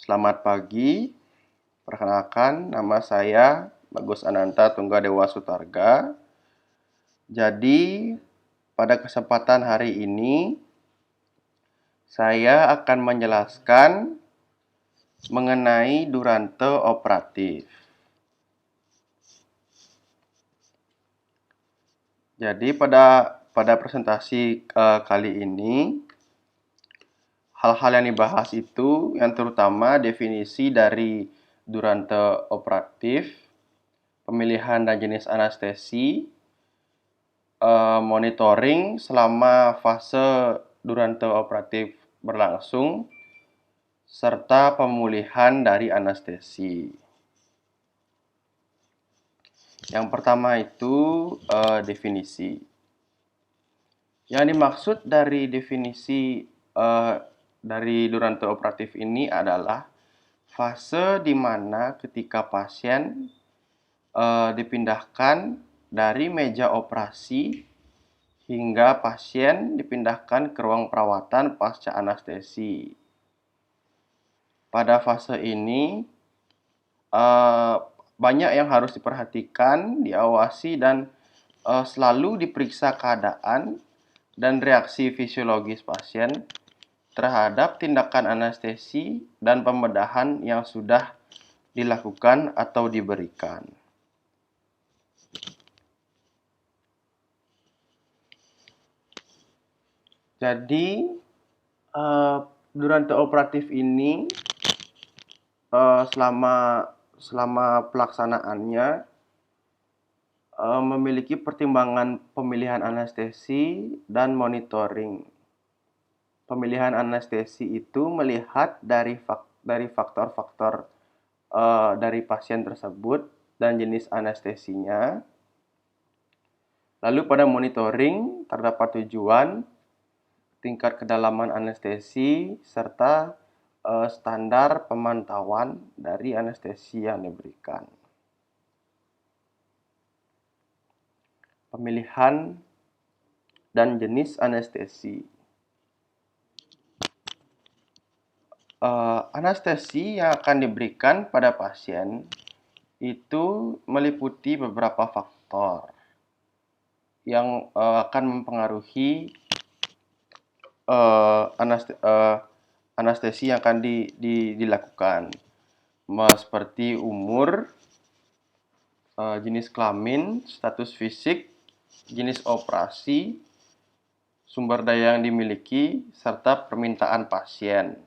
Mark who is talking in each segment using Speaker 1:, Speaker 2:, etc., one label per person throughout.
Speaker 1: Selamat pagi, perkenalkan nama saya Bagus Ananta Tunggadewa Sutarga. Jadi, pada kesempatan hari ini saya akan menjelaskan mengenai durante operatif. Jadi pada presentasi kali ini hal-hal yang dibahas itu yang terutama definisi dari durante operatif, pemilihan dan jenis anestesi, monitoring selama fase durante operatif berlangsung, serta pemulihan dari anestesi. Yang pertama itu definisi. Yang dimaksud dari definisi dari durante operatif ini adalah fase di mana ketika pasien dipindahkan dari meja operasi hingga pasien dipindahkan ke ruang perawatan pasca anestesi. Pada fase ini banyak yang harus diperhatikan, diawasi, dan selalu diperiksa keadaan dan reaksi fisiologis pasien terhadap tindakan anestesi dan pembedahan yang sudah dilakukan atau diberikan. Jadi, durante operatif ini selama pelaksanaannya memiliki pertimbangan pemilihan anestesi dan monitoring. Pemilihan anestesi itu melihat dari faktor-faktor dari pasien tersebut dan jenis anestesinya. Lalu pada monitoring terdapat tujuan, tingkat kedalaman anestesi, serta standar pemantauan dari anestesi yang diberikan. Pemilihan dan jenis anestesi. Anestesi yang akan diberikan pada pasien itu meliputi beberapa faktor yang akan mempengaruhi anestesi yang akan dilakukan, seperti umur, jenis kelamin, status fisik, jenis operasi, sumber daya yang dimiliki, serta permintaan pasien.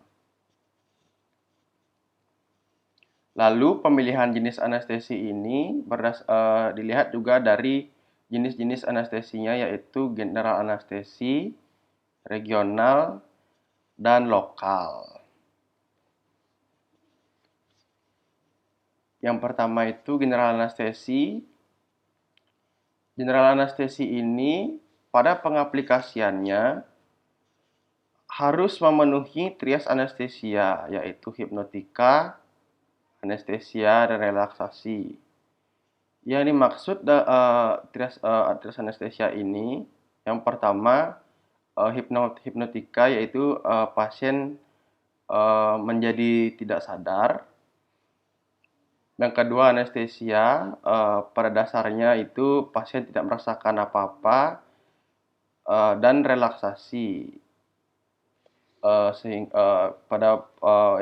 Speaker 1: Lalu pemilihan jenis anestesi ini dilihat juga dari jenis-jenis anestesinya, yaitu general anestesi, regional, dan lokal. Yang pertama itu general anestesi. General anestesi ini pada pengaplikasiannya harus memenuhi trias anestesia, yaitu hipnotika, anestesia, dan relaksasi. Yang dimaksud trias anestesia ini, yang pertama hipnotika, yaitu pasien menjadi tidak sadar. Yang kedua anestesia, pada dasarnya itu pasien tidak merasakan apa-apa, dan relaksasi. Pada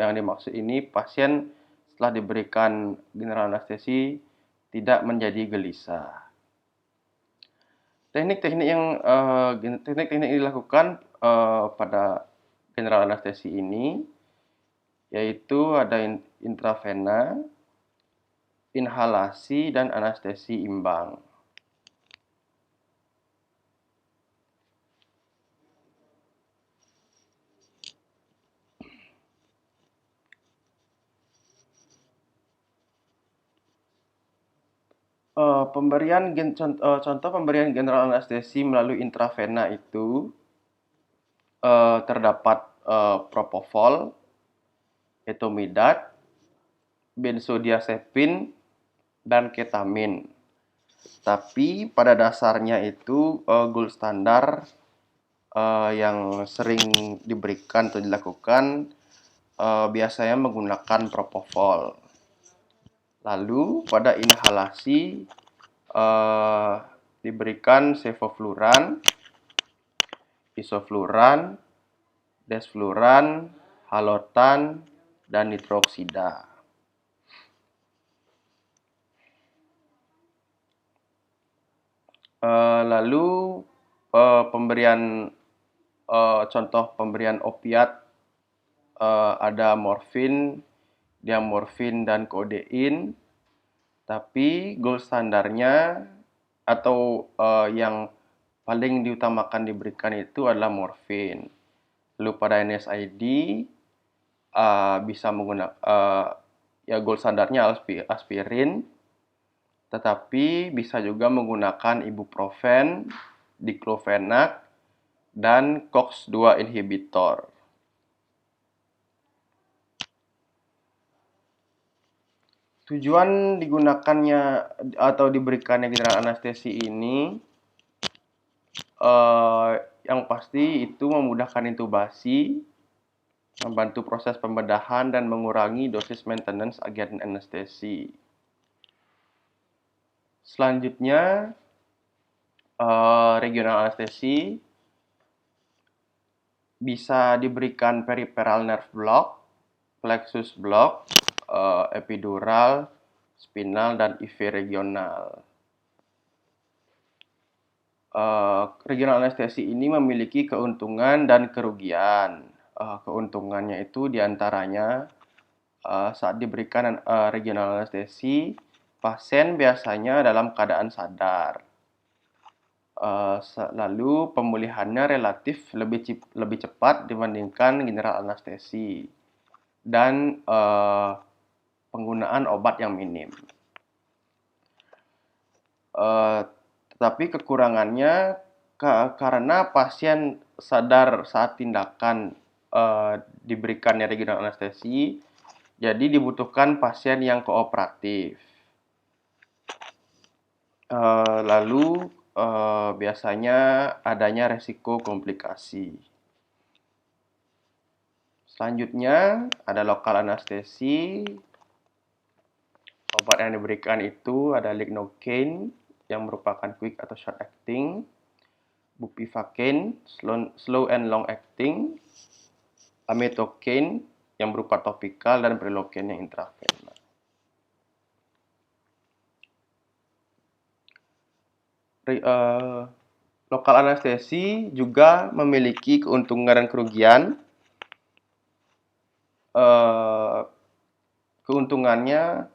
Speaker 1: yang dimaksud ini pasien setelah diberikan general anestesi tidak menjadi gelisah. Teknik-teknik yang dilakukan pada general anestesi ini yaitu ada intravena, inhalasi, dan anestesi imbang. Contoh pemberian general anestesi melalui intravena itu terdapat propofol, etomidate, benzodiazepin, dan ketamin. Tapi pada dasarnya itu gold standar yang sering diberikan atau dilakukan biasanya menggunakan propofol. Lalu pada inhalasi diberikan sevofluran, isofluran, desfluran, halotan, dan nitrooksida. Lalu contoh pemberian opiat ada morfin, diamorfin, dan kodein. Tapi gold standarnya atau yang paling diutamakan diberikan itu adalah morfin. Lalu pada NSAID bisa menggunakan ya gold standarnya aspirin, tetapi bisa juga menggunakan ibuprofen, diclofenac, dan COX-2 inhibitor. Tujuan digunakannya atau diberikannya general anestesi ini yang pasti itu memudahkan intubasi, membantu proses pembedahan, dan mengurangi dosis maintenance agen anestesi. Selanjutnya, regional anestesi bisa diberikan peripheral nerve block, plexus block, epidural, spinal, dan IV regional. Regional anestesi ini memiliki keuntungan dan kerugian. Keuntungannya itu diantaranya saat diberikan regional anestesi, pasien biasanya dalam keadaan sadar. Lalu pemulihannya relatif lebih cepat dibandingkan general anestesi dan penggunaan obat yang minim. Tetapi kekurangannya karena pasien sadar saat tindakan diberikannya regional anestesi, jadi dibutuhkan pasien yang kooperatif. Lalu biasanya adanya resiko komplikasi. Selanjutnya ada lokal anestesi. Obat yang diberikan itu ada lignocaine yang merupakan quick atau short acting, bupivacaine slow and long acting, ametocaine yang berupa topikal, dan prilocaine yang intravena. Lokal anestesi juga memiliki keuntungan dan kerugian. Keuntungannya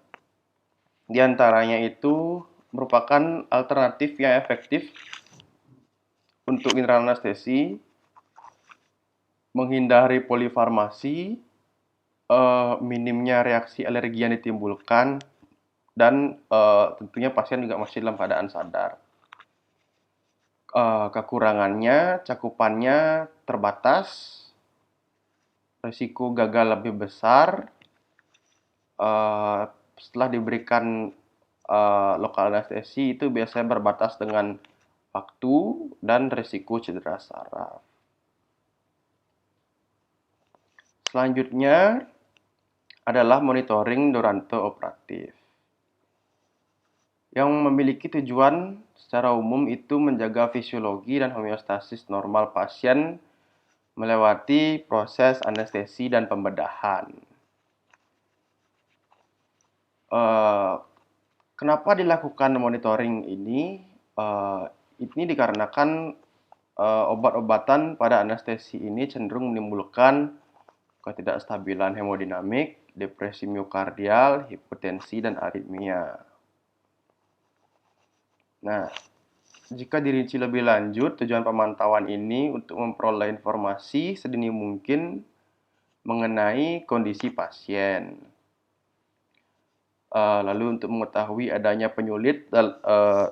Speaker 1: diantaranya itu merupakan alternatif yang efektif untuk general anestesi, menghindari polifarmasi, minimnya reaksi alergi yang ditimbulkan, dan tentunya pasien juga masih dalam keadaan sadar. Kekurangannya, cakupannya terbatas, risiko gagal lebih besar. Setelah diberikan lokal anestesi itu biasanya berbatas dengan waktu dan risiko cedera saraf. Selanjutnya adalah monitoring Duranto operatif, yang memiliki tujuan secara umum itu menjaga fisiologi dan homeostasis normal pasien melewati proses anestesi dan pembedahan. Kenapa dilakukan monitoring ini? Ini dikarenakan obat-obatan pada anestesi ini cenderung menimbulkan ketidakstabilan hemodinamik, depresi miokardial, hipertensi, dan aritmia. Nah, jika dirinci lebih lanjut, tujuan pemantauan ini untuk memperoleh informasi sedini mungkin mengenai kondisi pasien. Lalu untuk mengetahui adanya penyulit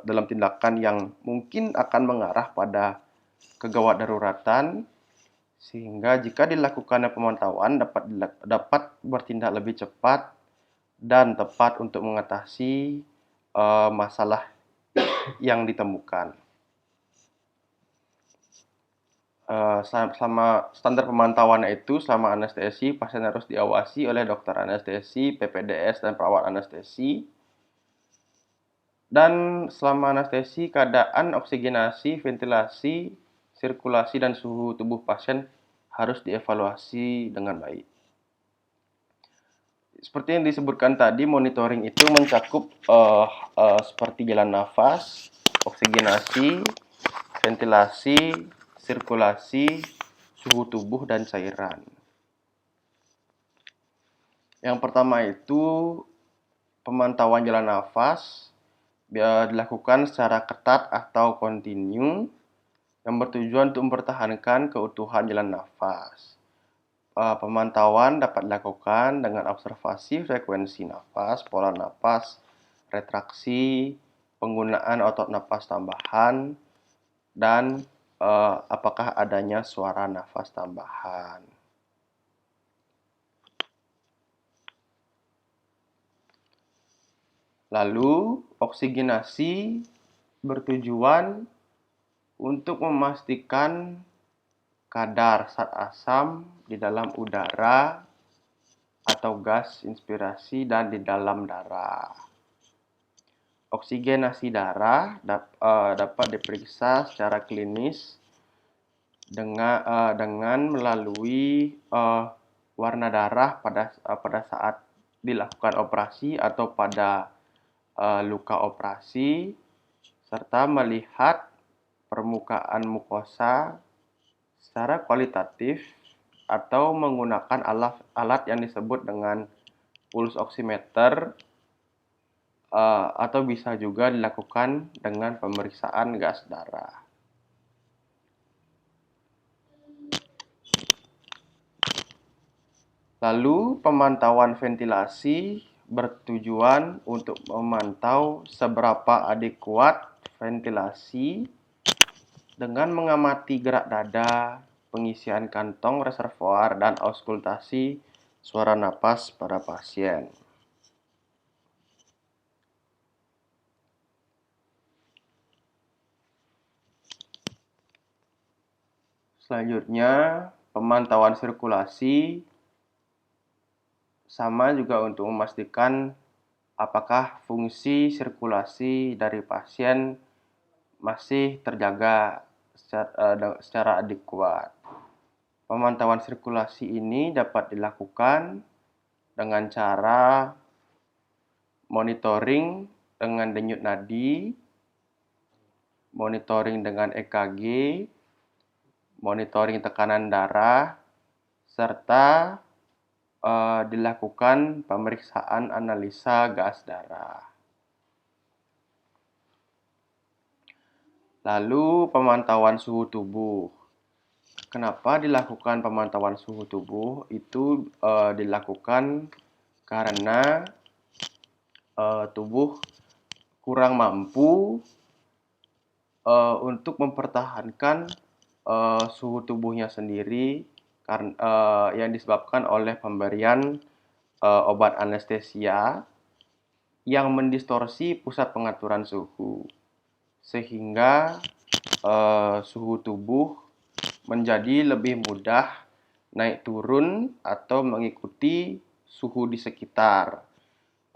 Speaker 1: dalam tindakan yang mungkin akan mengarah pada kegawat daruratan, sehingga jika dilakukan pemantauan dapat bertindak lebih cepat dan tepat untuk mengatasi masalah yang ditemukan. Selama standar pemantauannya itu selama anestesi, pasien harus diawasi oleh dokter anestesi, PPDS, dan perawat anestesi. Dan selama anestesi, keadaan oksigenasi, ventilasi, sirkulasi, dan suhu tubuh pasien harus dievaluasi dengan baik. Seperti yang disebutkan tadi, monitoring itu mencakup seperti jalan nafas, oksigenasi, ventilasi, sirkulasi, suhu tubuh, dan cairan. Yang pertama itu pemantauan jalan nafas dilakukan secara ketat atau kontinu yang bertujuan untuk mempertahankan keutuhan jalan nafas. Pemantauan dapat dilakukan dengan observasi frekuensi nafas, pola nafas, retraksi, penggunaan otot nafas tambahan, dan apakah adanya suara nafas tambahan. Lalu, oksigenasi bertujuan untuk memastikan kadar zat asam di dalam udara atau gas inspirasi dan di dalam darah. Oksigenasi darah dapat diperiksa secara klinis dengan melalui warna darah pada saat dilakukan operasi atau pada luka operasi, serta melihat permukaan mukosa secara kualitatif atau menggunakan alat yang disebut dengan pulse oximeter, atau bisa juga dilakukan dengan pemeriksaan gas darah. Lalu, pemantauan ventilasi bertujuan untuk memantau seberapa adekuat ventilasi dengan mengamati gerak dada, pengisian kantong reservoir, dan auskultasi suara napas pada pasien. Selanjutnya, pemantauan sirkulasi sama juga untuk memastikan apakah fungsi sirkulasi dari pasien masih terjaga secara adekuat. Pemantauan sirkulasi ini dapat dilakukan dengan cara monitoring dengan denyut nadi, monitoring dengan EKG, monitoring tekanan darah, serta dilakukan pemeriksaan analisa gas darah. Lalu, pemantauan suhu tubuh. Kenapa dilakukan pemantauan suhu tubuh? Itu dilakukan karena tubuh kurang mampu untuk mempertahankan suhu tubuhnya sendiri yang disebabkan oleh pemberian obat anestesia yang mendistorsi pusat pengaturan suhu, sehingga suhu tubuh menjadi lebih mudah naik turun atau mengikuti suhu di sekitar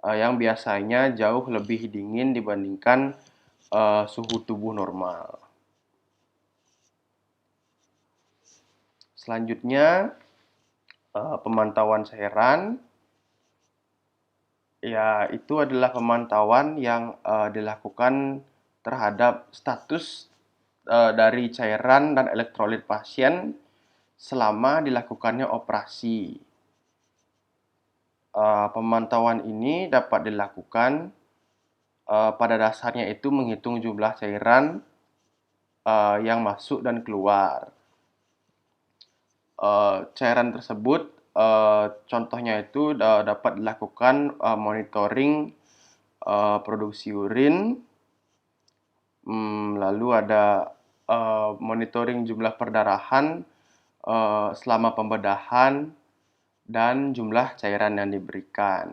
Speaker 1: yang biasanya jauh lebih dingin dibandingkan suhu tubuh normal. Selanjutnya, pemantauan cairan. Ya, itu adalah pemantauan yang dilakukan terhadap status dari cairan dan elektrolit pasien selama dilakukannya operasi. Pemantauan ini dapat dilakukan pada dasarnya itu menghitung jumlah cairan yang masuk dan keluar. Cairan tersebut contohnya itu dapat dilakukan monitoring produksi urin, lalu ada monitoring jumlah perdarahan selama pembedahan, dan jumlah cairan yang diberikan.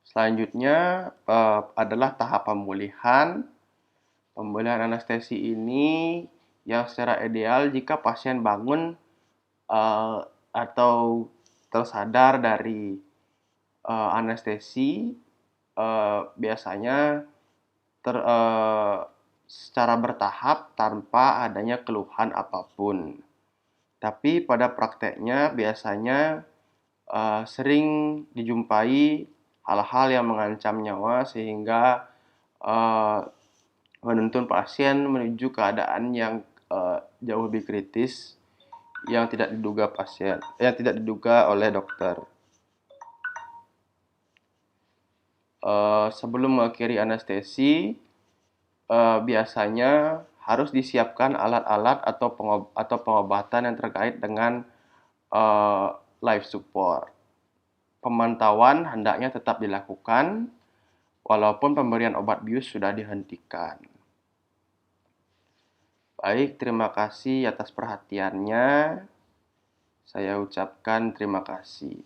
Speaker 1: Selanjutnya adalah tahap pemulihan. Pemulihan anestesi ini yang secara ideal jika pasien bangun atau tersadar dari anestesi, biasanya secara bertahap tanpa adanya keluhan apapun. Tapi pada prakteknya biasanya sering dijumpai hal-hal yang mengancam nyawa sehingga menuntun pasien menuju keadaan yang jauh lebih kritis yang tidak diduga oleh dokter. Sebelum mengakhiri anestesi, biasanya harus disiapkan alat-alat atau pengobatan yang terkait dengan life support. Pemantauan hendaknya tetap dilakukan walaupun pemberian obat bius sudah dihentikan. Baik, terima kasih atas perhatiannya. Saya ucapkan terima kasih.